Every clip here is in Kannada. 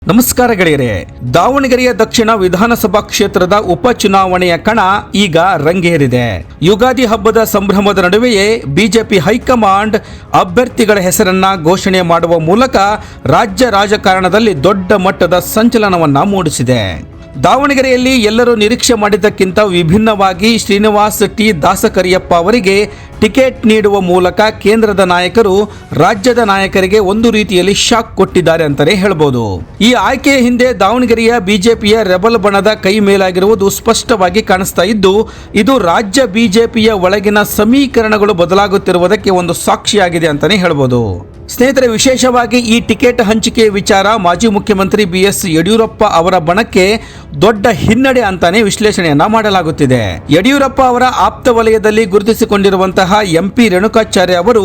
ನಮಸ್ಕಾರ ಗೆಳೆಯರೇ, ದಾವಣಗೆರೆಯ ದಕ್ಷಿಣ ವಿಧಾನಸಭಾ ಕ್ಷೇತ್ರದ ಉಪಚುನಾವಣೆಯ ಕಣ ಈಗ ರಂಗೇರಿದೆ. ಯುಗಾದಿ ಹಬ್ಬದ ಸಂಭ್ರಮದ ನಡುವೆಯೇ ಬಿಜೆಪಿ ಹೈಕಮಾಂಡ್ ಅಭ್ಯರ್ಥಿಗಳ ಹೆಸರನ್ನ ಘೋಷಣೆ ಮಾಡುವ ಮೂಲಕ ರಾಜ್ಯ ರಾಜಕಾರಣದಲ್ಲಿ ದೊಡ್ಡ ಮಟ್ಟದ ಸಂಚಲನವನ್ನ ಮೂಡಿಸಿದೆ. ದಾವಣಗೆರೆಯಲ್ಲಿ ಎಲ್ಲರೂ ನಿರೀಕ್ಷೆ ಮಾಡಿದ್ದಕ್ಕಿಂತ ವಿಭಿನ್ನವಾಗಿ ಶ್ರೀನಿವಾಸ್ ಟಿ ದಾಸಕರಿಯಪ್ಪ ಅವರಿಗೆ ಟಿಕೆಟ್ ನೀಡುವ ಮೂಲಕ ಕೇಂದ್ರದ ನಾಯಕರು ರಾಜ್ಯದ ನಾಯಕರಿಗೆ ಒಂದು ರೀತಿಯಲ್ಲಿ ಶಾಕ್ ಕೊಟ್ಟಿದ್ದಾರೆ ಅಂತಾನೆ ಹೇಳ್ಬೋದು. ಈ ಆಯ್ಕೆಯ ಹಿಂದೆ ದಾವಣಗೆರೆಯ ಬಿಜೆಪಿಯ ರೆಬಲ್ ಬಣದ ಕೈ ಮೇಲಾಗಿರುವುದು ಸ್ಪಷ್ಟವಾಗಿ ಕಾಣಿಸ್ತಾ ಇದ್ದು, ಇದು ರಾಜ್ಯ ಬಿಜೆಪಿಯ ಒಳಗಿನ ಸಮೀಕರಣಗಳು ಬದಲಾಗುತ್ತಿರುವುದಕ್ಕೆ ಒಂದು ಸಾಕ್ಷಿಯಾಗಿದೆ ಅಂತಾನೆ ಹೇಳ್ಬೋದು. ಸ್ನೇಹಿತರೆ, ವಿಶೇಷವಾಗಿ ಈ ಟಿಕೆಟ್ ಹಂಚಿಕೆ ವಿಚಾರ ಮಾಜಿ ಮುಖ್ಯಮಂತ್ರಿ BS ಯಡಿಯೂರಪ್ಪ ಅವರ ಬಣಕ್ಕೆ ದೊಡ್ಡ ಹಿನ್ನಡೆ ಅಂತಾನೆ ವಿಶ್ಲೇಷಣೆಯನ್ನ ಮಾಡಲಾಗುತ್ತಿದೆ. ಯಡಿಯೂರಪ್ಪ ಅವರ ಆಪ್ತ ವಲಯದಲ್ಲಿ ಗುರುತಿಸಿಕೊಂಡಿರುವಂತಹ MP ರೇಣುಕಾಚಾರ್ಯ ಅವರು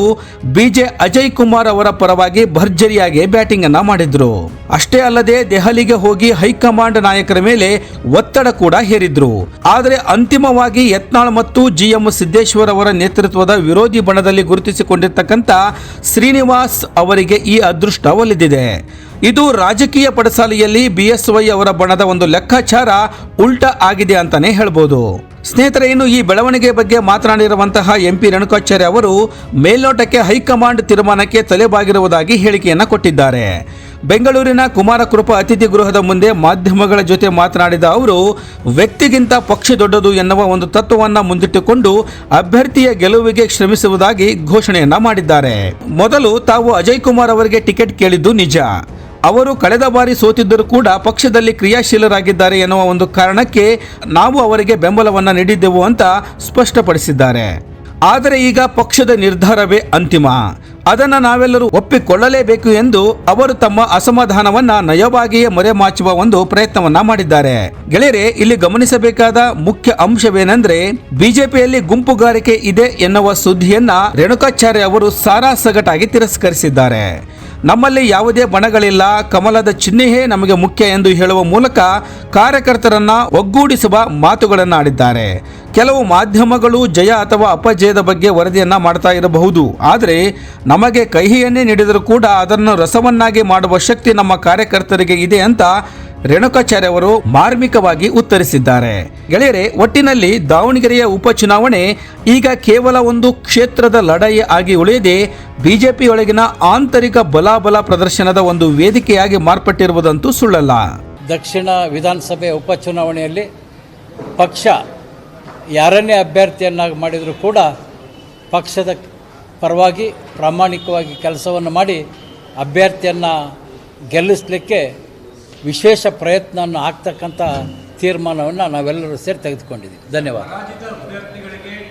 BJ ಅಜಯ್ ಕುಮಾರ್ ಅವರ ಪರವಾಗಿ ಭರ್ಜರಿಯಾಗಿ ಬ್ಯಾಟಿಂಗ್ ಅನ್ನ ಮಾಡಿದ್ರು. ಅಷ್ಟೇ ಅಲ್ಲದೆ ದೆಹಲಿಗೆ ಹೋಗಿ ಹೈಕಮಾಂಡ್ ನಾಯಕರ ಮೇಲೆ ಒತ್ತಡ ಕೂಡ ಹೇರಿದ್ರು. ಆದರೆ ಅಂತಿಮವಾಗಿ ಯತ್ನಾಳ್ ಮತ್ತು GM ಸಿದ್ದೇಶ್ವರ್ ಅವರ ನೇತೃತ್ವದ ವಿರೋಧಿ ಬಣದಲ್ಲಿ ಗುರುತಿಸಿಕೊಂಡಿರ್ತಕ್ಕಂಥ ಶ್ರೀನಿವಾಸ್ ಅವರಿಗೆ ಈ ಅದೃಷ್ಟ ಒಲಿದಿದೆ. ಇದು ರಾಜಕೀಯ ಪಡಸಾಲೆಯಲ್ಲಿ BSY ಅವರ ಬಣದ ಒಂದು ಲೆಕ್ಕಾಚಾರ ಉಲ್ಟಾ ಆಗಿದೆ ಅಂತಾನೆ ಹೇಳ್ಬೋದು. ಸ್ನೇಹಿತರೆ, ಇನ್ನು ಈ ಬೆಳವಣಿಗೆ ಬಗ್ಗೆ ಮಾತನಾಡಿರುವಂತಹ MP ರೇಣುಕಾಚಾರ್ಯ ಅವರು ಮೇಲ್ನೋಟಕ್ಕೆ ಹೈಕಮಾಂಡ್ ತೀರ್ಮಾನಕ್ಕೆ ತಲೆಬಾಗಿರುವುದಾಗಿ ಹೇಳಿಕೆಯನ್ನ ಕೊಟ್ಟಿದ್ದಾರೆ. ಬೆಂಗಳೂರಿನ ಕುಮಾರಕೃಪಾ ಅತಿಥಿ ಗೃಹದ ಮುಂದೆ ಮಾಧ್ಯಮಗಳ ಜೊತೆ ಮಾತನಾಡಿದ ಅವರು, ವ್ಯಕ್ತಿಗಿಂತ ಪಕ್ಷ ದೊಡ್ಡದು ಎನ್ನುವ ಒಂದು ತತ್ವವನ್ನ ಮುಂದಿಟ್ಟುಕೊಂಡು ಅಭ್ಯರ್ಥಿಯ ಗೆಲುವಿಗೆ ಶ್ರಮಿಸುವುದಾಗಿ ಘೋಷಣೆಯನ್ನ ಮಾಡಿದ್ದಾರೆ. ಮೊದಲು ತಾವು ಅಜಯ್ ಕುಮಾರ್ ಅವರಿಗೆ ಟಿಕೆಟ್ ಕೇಳಿದ್ದು ನಿಜ. ಅವರು ಕಳೆದ ಬಾರಿ ಸೋತಿದ್ದರೂ ಕೂಡ ಪಕ್ಷದಲ್ಲಿ ಕ್ರಿಯಾಶೀಲರಾಗಿದ್ದಾರೆ ಎನ್ನುವ ಒಂದು ಕಾರಣಕ್ಕೆ ನಾವು ಅವರಿಗೆ ಬೆಂಬಲವನ್ನು ನೀಡಿದ್ದೆವು ಅಂತ ಸ್ಪಷ್ಟಪಡಿಸಿದ್ದಾರೆ. ಆದರೆ ಈಗ ಪಕ್ಷದ ನಿರ್ಧಾರವೇ ಅಂತಿಮ, ಅದನ್ನು ನಾವೆಲ್ಲರೂ ಒಪ್ಪಿಕೊಳ್ಳಲೇಬೇಕು ಎಂದು ಅವರು ತಮ್ಮ ಅಸಮಾಧಾನವನ್ನ ನಯವಾಗಿಯೇ ಮರೆಮಾಚುವ ಒಂದು ಪ್ರಯತ್ನವನ್ನ ಮಾಡಿದ್ದಾರೆ. ಗೆಳೆಯರೇ, ಇಲ್ಲಿ ಗಮನಿಸಬೇಕಾದ ಮುಖ್ಯ ಅಂಶವೇನೆಂದ್ರೆ, ಬಿಜೆಪಿಯಲ್ಲಿ ಗುಂಪುಗಾರಿಕೆ ಇದೆ ಎನ್ನುವ ಸುದ್ದಿಯನ್ನ ರೇಣುಕಾಚಾರ್ಯ ಅವರು ಸಾರಾಸಗಟಾಗಿ ತಿರಸ್ಕರಿಸಿದ್ದಾರೆ. ನಮ್ಮಲ್ಲಿ ಯಾವುದೇ ಬಣಗಳಿಲ್ಲ, ಕಮಲದ ಚಿಹ್ನೆಯೇ ನಮಗೆ ಮುಖ್ಯ ಎಂದು ಹೇಳುವ ಮೂಲಕ ಕಾರ್ಯಕರ್ತರನ್ನ ಒಗ್ಗೂಡಿಸುವ ಮಾತುಗಳನ್ನು ಆಡಿದ್ದಾರೆ. ಕೆಲವು ಮಾಧ್ಯಮಗಳು ಜಯ ಅಥವಾ ಅಪಜಯದ ಬಗ್ಗೆ ವರದಿಯನ್ನ ಮಾಡ್ತಾ ಇರಬಹುದು, ಆದರೆ ನಮಗೆ ಕಹಿಯನ್ನೇ ನೀಡಿದರೂ ಕೂಡ ಅದನ್ನು ರಸವನ್ನಾಗಿ ಮಾಡುವ ಶಕ್ತಿ ನಮ್ಮ ಕಾರ್ಯಕರ್ತರಿಗೆ ಇದೆ ಅಂತ ರೇಣುಕಾಚಾರ್ಯ ಅವರು ಮಾರ್ಮಿಕವಾಗಿ ಉತ್ತರಿಸಿದ್ದಾರೆ. ಗೆಳೆಯರೇ, ಒಟ್ಟಿನಲ್ಲಿ ದಾವಣಗೆರೆಯ ಉಪಚುನಾವಣೆ ಈಗ ಕೇವಲ ಒಂದು ಕ್ಷೇತ್ರದ ಲಢಾಯಿ ಆಗಿ ಉಳಿಯದೆ ಬಿಜೆಪಿಯೊಳಗಿನ ಆಂತರಿಕ ಬಲಾಬಲ ಪ್ರದರ್ಶನದ ಒಂದು ವೇದಿಕೆಯಾಗಿ ಮಾರ್ಪಟ್ಟಿರುವುದಂತೂ ಸುಳ್ಳಲ್ಲ. ದಕ್ಷಿಣ ವಿಧಾನಸಭೆ ಉಪಚುನಾವಣೆಯಲ್ಲಿ ಪಕ್ಷ ಯಾರನ್ನೇ ಅಭ್ಯರ್ಥಿಯನ್ನಾಗಿ ಮಾಡಿದರೂ ಕೂಡ ಪಕ್ಷದ ಪರವಾಗಿ ಪ್ರಾಮಾಣಿಕವಾಗಿ ಕೆಲಸವನ್ನು ಮಾಡಿ ಅಭ್ಯರ್ಥಿಯನ್ನು ಗೆಲ್ಲಿಸಲಿಕ್ಕೆ ವಿಶೇಷ ಪ್ರಯತ್ನವನ್ನು ಆಗ್ತಕ್ಕಂಥ ತೀರ್ಮಾನವನ್ನು ನಾವೆಲ್ಲರೂ ಸೇರಿ ತೆಗೆದುಕೊಂಡಿದ್ದೀವಿ. ಧನ್ಯವಾದ.